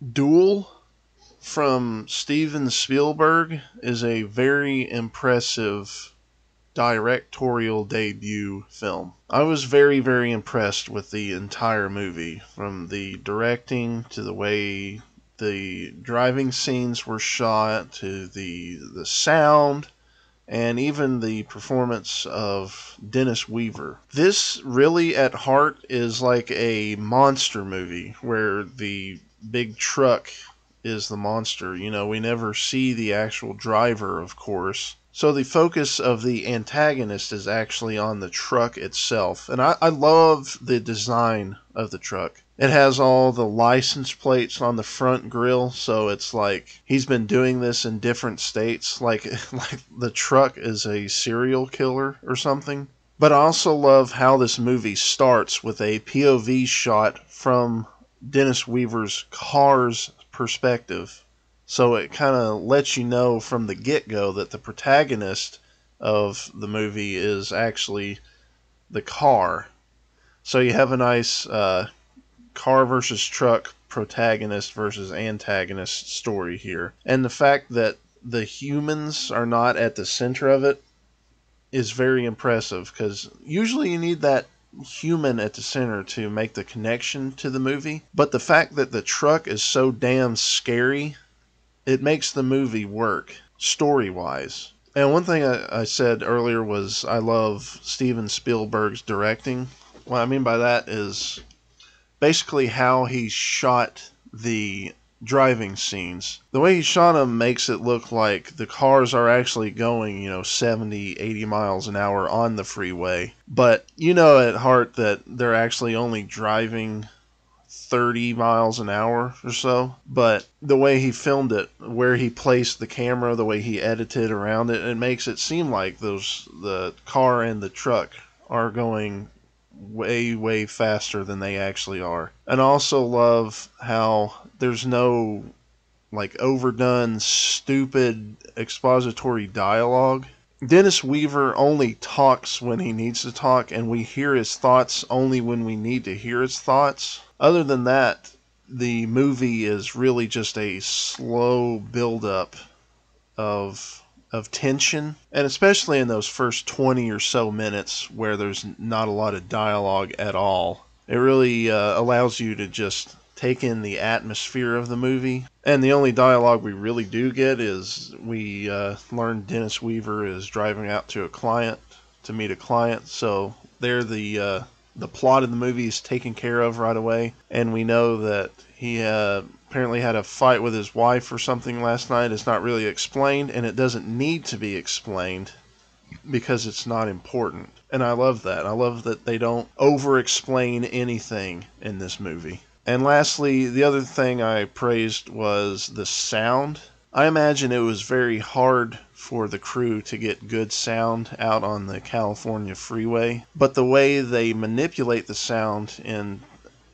Duel from Steven Spielberg is a very impressive directorial debut film. I was very, very impressed with the entire movie, from the directing to the way the driving scenes were shot to the sound and even the performance of Dennis Weaver. This really at heart is like a monster movie where the big truck is the monster. You know, we never see the actual driver, of course. So the focus of the antagonist is actually on the truck itself. And I love the design of the truck. It has all the license plates on the front grille, so it's like he's been doing this in different states, like like the truck is a serial killer or something. But I also love how this movie starts with a POV shot from Dennis Weaver's car's perspective. So it kind of lets you know from the get-go that the protagonist of the movie is actually the car. So you have a nice car versus truck, protagonist versus antagonist story here. And the fact that the humans are not at the center of it is very impressive, because usually you need that human at the center to make the connection to the movie. But the fact that the truck is so damn scary, it makes the movie work story-wise. And one thing I said earlier was I love Steven Spielberg's directing. What I mean by that is basically how he shot the driving scenes. The way he shot them makes it look like the cars are actually going, 70, 80 miles an hour on the freeway. But you know at heart that they're actually only driving 30 miles an hour or so. But the way he filmed it, where he placed the camera, the way he edited around it, it makes it seem like the car and the truck are going way, way faster than they actually are. And I also love how there's no like overdone, stupid expository dialogue. Dennis Weaver only talks when he needs to talk, and we hear his thoughts only when we need to hear his thoughts. Other than that, the movie is really just a slow build-up of tension, and especially in those first 20 or so minutes where there's not a lot of dialogue at all. It really allows you to just take in the atmosphere of the movie. And the only dialogue we really do get is we learn Dennis Weaver is driving out to meet a client. So there the plot of the movie is taken care of right away. And we know that he apparently had a fight with his wife or something last night. It's not really explained, and it doesn't need to be explained because it's not important. And I love that. I love that they don't over-explain anything in this movie. And lastly, the other thing I praised was the sound. I imagine it was very hard for the crew to get good sound out on the California freeway. But the way they manipulate the sound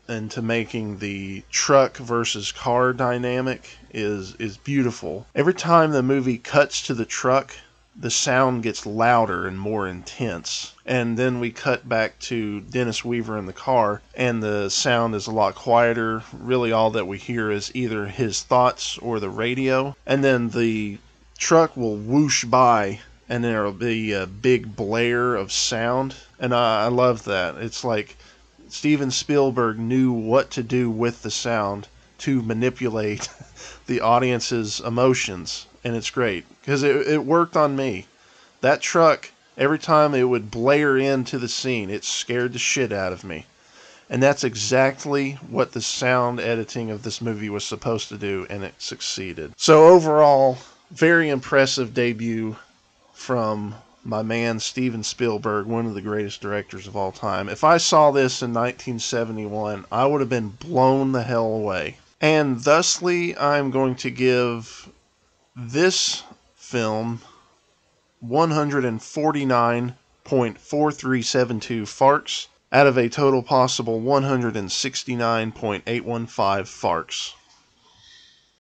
into making the truck versus car dynamic is beautiful. Every time the movie cuts to the truck, the sound gets louder and more intense. And then we cut back to Dennis Weaver in the car, and the sound is a lot quieter. Really all that we hear is either his thoughts or the radio. And then the truck will whoosh by, and there will be a big blare of sound. And I love that. It's like Steven Spielberg knew what to do with the sound to manipulate the audience's emotions. And it's great, because it worked on me. That truck, every time it would blare into the scene, it scared the shit out of me. And that's exactly what the sound editing of this movie was supposed to do, and it succeeded. So overall, very impressive debut from my man Steven Spielberg, one of the greatest directors of all time. If I saw this in 1971, I would have been blown the hell away. And thusly, I'm going to give this film 149.4372 farts out of a total possible 169.815 farts.